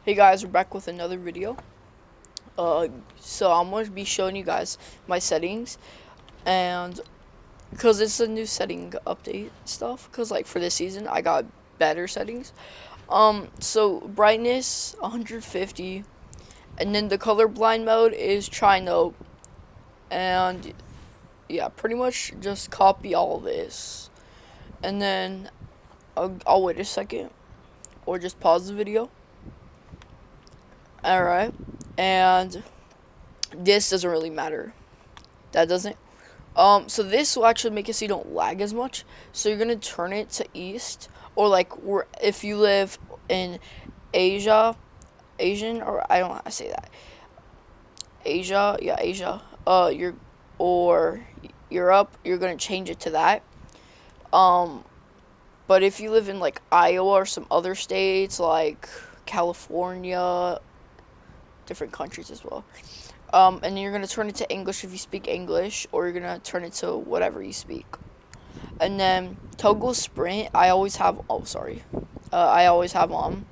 Hey guys, we're back with another video. So I'm going to be showing you guys my settings, and because it's a new setting update stuff, because like for this season I got better settings. So brightness 150, and then the colorblind mode is Chino, and yeah, pretty much just copy all this, and then I'll wait a second, or just pause the video. Alright, and this doesn't really matter. That doesn't. So this will actually make it so you don't lag as much. So you're gonna turn it to east, or like if you live in Asia, Asian, or I don't know how to say that. Asia, yeah, Asia. You're or Europe, you're gonna change it to that. Um, but if you live in like Iowa or some other states like California, different countries as well. And then you're gonna turn it to English if you speak English, or you're gonna turn it to whatever you speak. And then toggle sprint, I always have. Oh, sorry. I always have on.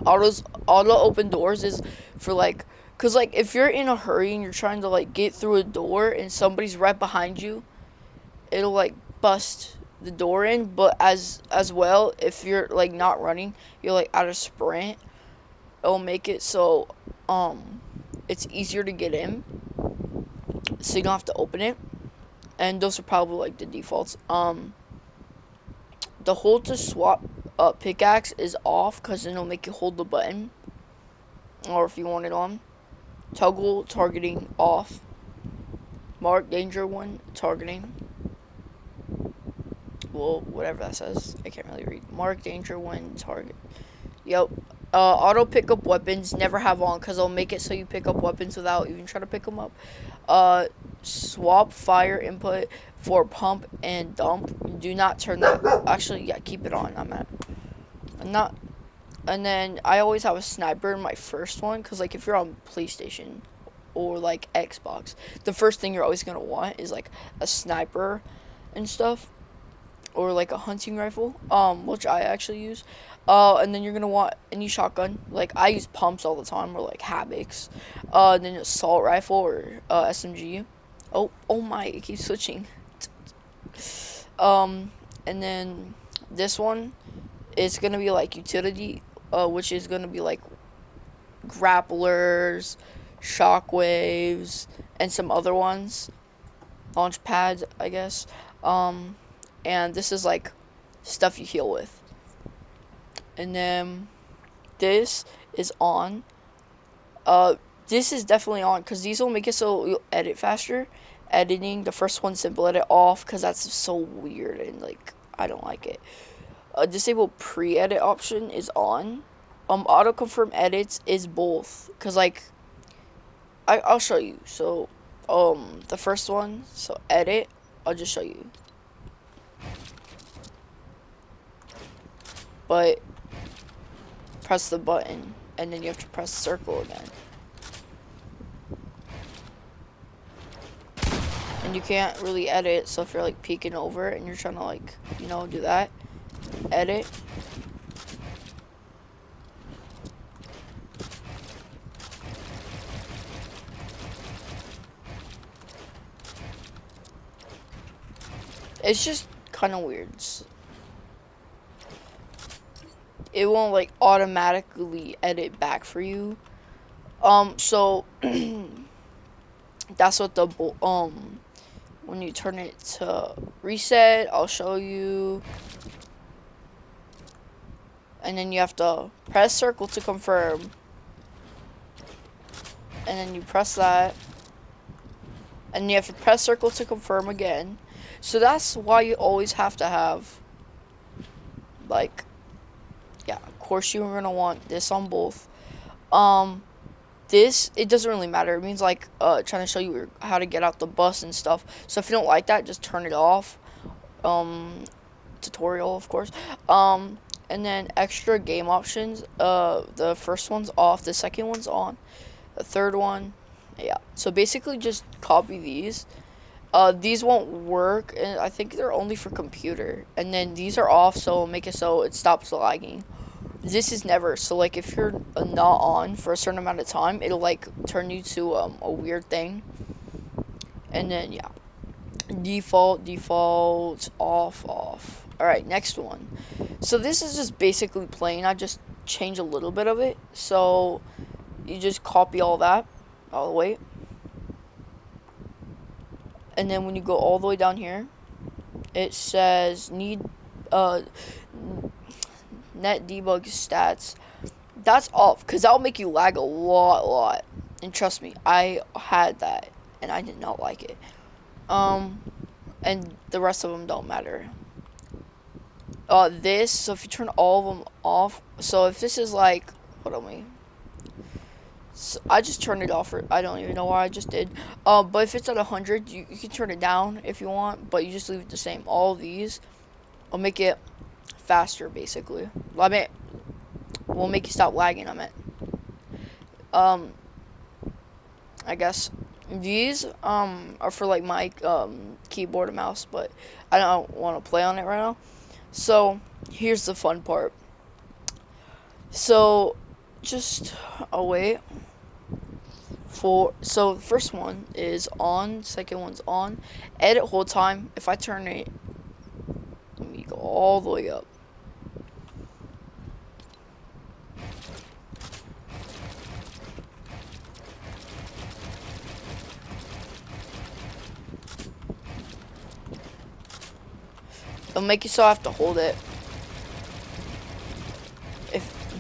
Auto open doors is for like, cause like if you're in a hurry and you're trying to like get through a door and somebody's right behind you, it'll like bust the door in. But as well, if you're like not running, you're like out of sprint, it'll make it so it's easier to get in, so you don't have to open it. And those are probably like the defaults. The hold to swap pickaxe is off because then it'll make you hold the button, or if you want it on. Toggle targeting off. Mark danger when targeting. Well, whatever that says. I can't really read. Mark danger when target. Yep. Auto pick up weapons never have on because it'll make it so you pick up weapons without even trying to pick them up. Swap fire input for pump and dump. Do not turn that. Actually, yeah, keep it on. I'm not. And then I always have a sniper in my first one because like if you're on PlayStation or like Xbox, the first thing you're always gonna want is like a sniper and stuff, or like a hunting rifle, which I actually use. And then you're gonna want any shotgun. Like I use pumps all the time, or like havocs. And then assault rifle or SMG. Oh my, it keeps switching. Um, and then this one is gonna be like utility, which is gonna be like grapplers, shockwaves, and some other ones. Launch pads, I guess. Um, and this is like stuff you heal with. And then this is on. This is definitely on because these will make it so you'll edit faster. Editing, the first one, simple edit off because that's so weird and like I don't like it. Disable pre-edit option is on. Auto confirm edits is both because like I'll show you. So the first one, so edit, I'll just show you. But press the button and then you have to press circle again. And you can't really edit, so if you're like peeking over and you're trying to like, do that, edit. It's just kind of weird. It won't like automatically edit back for you. So that's what the when you turn it to reset, I'll show you. And then you have to press circle to confirm. And then you press that. And you have to press circle to confirm again. So that's why you always have to have, like, yeah, of course you're gonna want this on both. This, it doesn't really matter. It means like trying to show you how to get out the bus and stuff. So if you don't like that, just turn it off. Tutorial, of course. And then extra game options. The first one's off. The second one's on. The third one, yeah. So basically, just copy these. These won't work, and I think they're only for computer. And then these are off, so make it so it stops lagging. this is never. So like if you're not on for a certain amount of time, it'll like turn you to a weird thing. And then yeah, default, off. All right, next one. So this is just basically plain. I just change a little bit of it. So you just copy all that, all the way, and then when you go all the way down here, it says need uh net debug stats. That's off because that'll make you lag a lot. And trust me, I had that and I did not like it. And the rest of them don't matter. So if you turn all of them off, so if this is like, what am I? So I just turned it off. I don't even know why I just did. But if it's at 100, you can turn it down if you want, but you just leave it the same. All of these will make it faster, basically. I mean, will make you stop lagging. Um, I guess these are for like my keyboard and mouse, but I don't want to play on it right now. So here's the fun part. So just wait. So the first one is on, second one's on. Edit hold time. If I turn it, let me go all the way up. It'll make you so I have to hold it.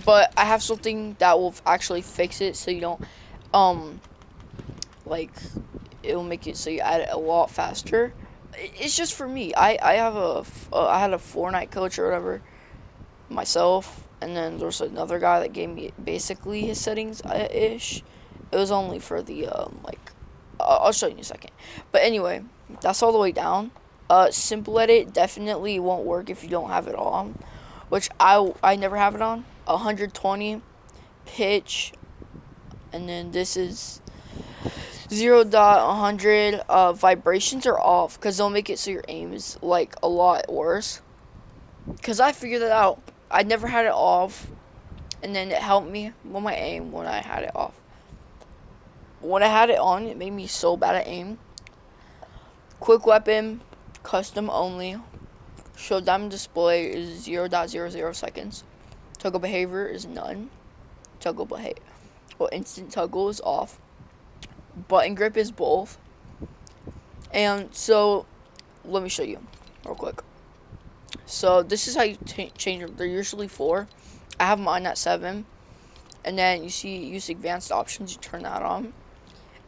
But I have something that will actually fix it so you don't, like, it will make it so you add it a lot faster. It's just for me. I had a Fortnite coach or whatever myself, and then there's another guy that gave me basically his settings ish. It was only for the like, I'll show you in a second. But anyway, that's all the way down. Simple edit definitely won't work if you don't have it on, which I never have it on. 120 pitch, and then this is 0.100. Vibrations are off because they'll make it so your aim is like a lot worse. Because I figured that out. I never had it off, and then it helped me with my aim when I had it off. When I had it on, it made me so bad at aim. Quick weapon, custom only. Show diamond display is 0.00 seconds. Toggle behavior is none. Toggle behavior. Well, instant toggle is off. Button grip is both. And so, let me show you real quick. So this is how you change them. They're usually 4. I have mine at 7. And then you see use advanced options. You turn that on.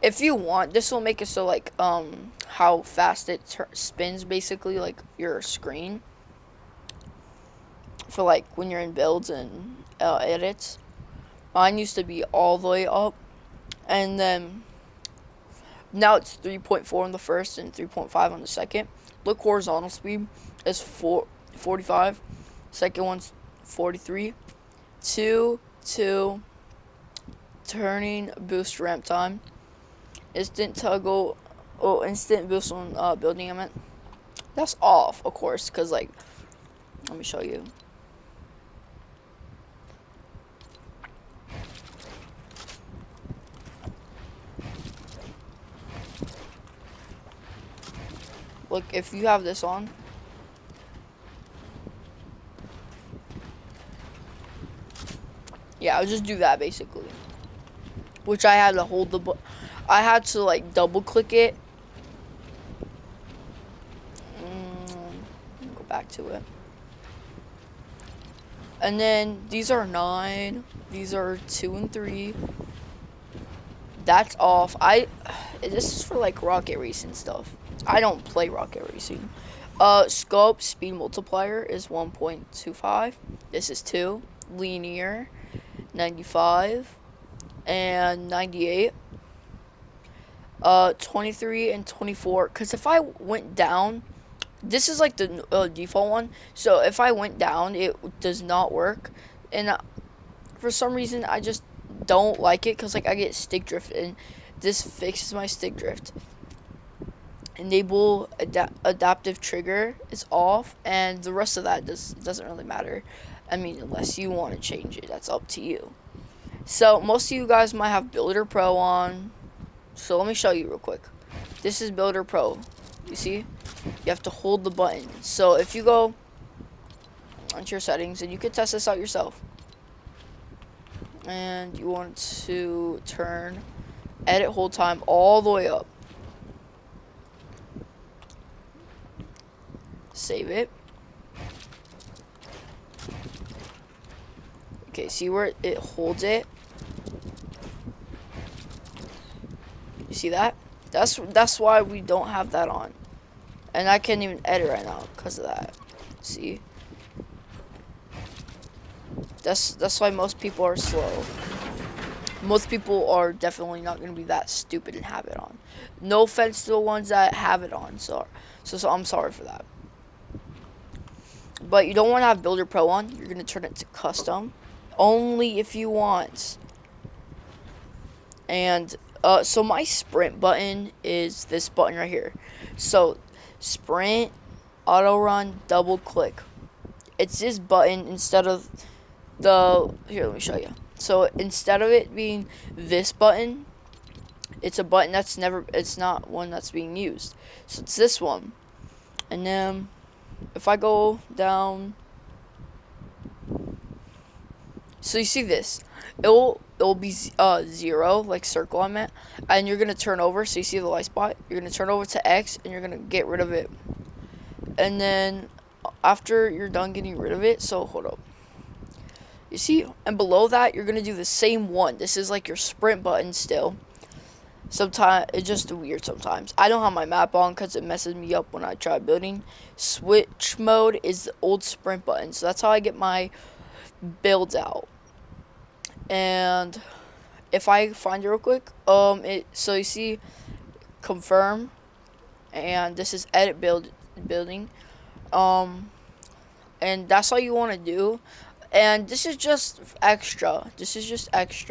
If you want, this will make it so like how fast it spins, basically like your screen. For like when you're in builds and edits. Mine used to be all the way up, and then now it's 3.4 on the first and 3.5 on the second. Look, horizontal speed is 45. Second one's 43. 2 turning boost ramp time. Instant toggle. Oh, instant boost on building. I meant that's off, of course, because like, let me show you. Look, if you have this on, yeah, I'll just do that basically. Which I had to hold I had to like double click it. Go back to it. And then these are 9. These are 2 and 3. That's off. This is for like rocket racing stuff. I don't play rocket racing. Scope speed multiplier is 1.25. This is 2. Linear 95 and 98. 23 and 24. Because if I went down, this is like the default one. So if I went down, it does not work. And for some reason, I just don't like it because like I get stick drift, and this fixes my stick drift. Enable adaptive trigger is off, and the rest of that doesn't really matter. I mean, unless you want to change it, that's up to you. So most of you guys might have Builder Pro on. So let me show you real quick. This is Builder Pro. You see? You have to hold the button. So if you go onto your settings, and you can test this out yourself. And you want to turn edit hold time all the way up. Save it. Okay, see where it holds it? You see that? That's why we don't have that on. And I can't even edit right now because of that. See? That's why most people are slow. Most people are definitely not going to be that stupid and have it on. No offense to the ones that have it on, so I'm sorry for that. But you don't want to have Builder Pro on. You're going to turn it to custom. Only if you want. And so my sprint button is this button right here. So sprint, auto run, double click. It's this button instead of here, let me show you. So instead of it being this button, it's a button it's not one that's being used. So it's this one. And then if I go down, so you see this, it'll be 0, like circle I'm at, and you're gonna turn over. So you see the light spot, you're gonna turn over to X, and you're gonna get rid of it. And then after you're done getting rid of it, so hold up. You see, and below that, you're gonna do the same one. This is like your sprint button still. Sometimes it's just weird sometimes. I don't have my map on because it messes me up when I try building. Switch mode is the old sprint button, so that's how I get my builds out. And if I find it real quick, so you see confirm, and this is edit building, and that's all you want to do. And this is just extra.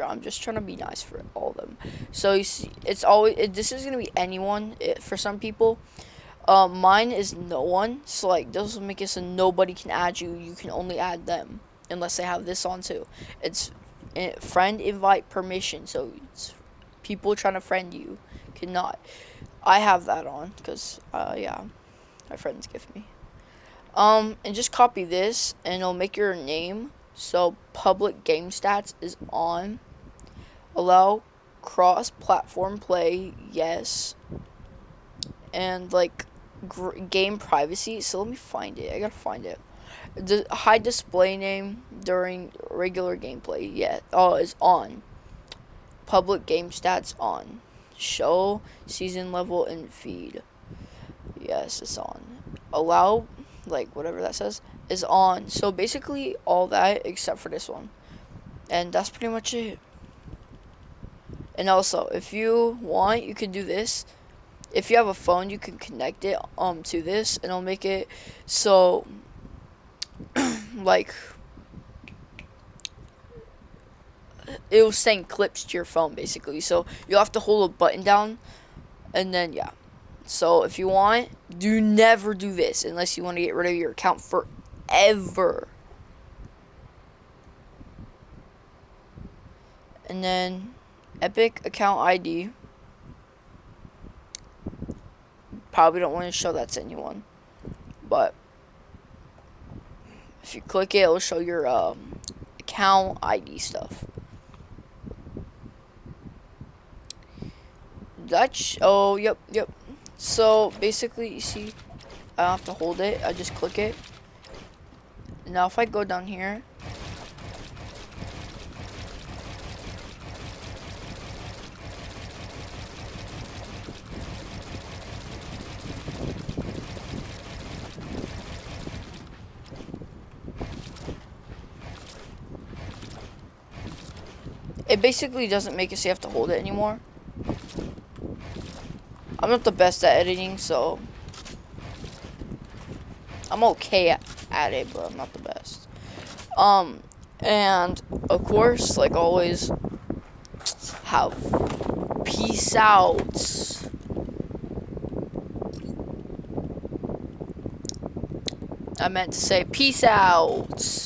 I'm just trying to be nice for all of them. So you see, this is gonna be anyone. For some people, mine is no one. So like, this will make it so nobody can add you. You can only add them unless they have this on too. It's friend invite permission. So it's people trying to friend you cannot. I have that on because yeah, my friends give me. And just copy this, and it'll make your name. So public game stats is on. Allow cross-platform play, yes. And like game privacy. So let me find it. I gotta find it. Hide display name during regular gameplay. Yeah. Oh, is on. Public game stats on. Show season level and feed. Yes, it's on. Allow, like whatever that says, is on. So basically all that except for this one. And that's pretty much it. And also, if you want, you can do this. If you have a phone, you can connect it to this, and it'll make it so like it will send clips to your phone basically. So you'll have to hold a button down, and then yeah. So if you want, never do this unless you want to get rid of your account forever. And then Epic account ID. Probably don't want to show that to anyone, but if you click it, it'll show your account ID stuff. Oh, yep. So basically, you see, I don't have to hold it. I just click it. Now if I go down here, it basically doesn't make it so you have to hold it anymore. I'm not the best at editing, so I'm okay at it, but I'm not the best. And of course, like always, have peace out. I meant to say peace out.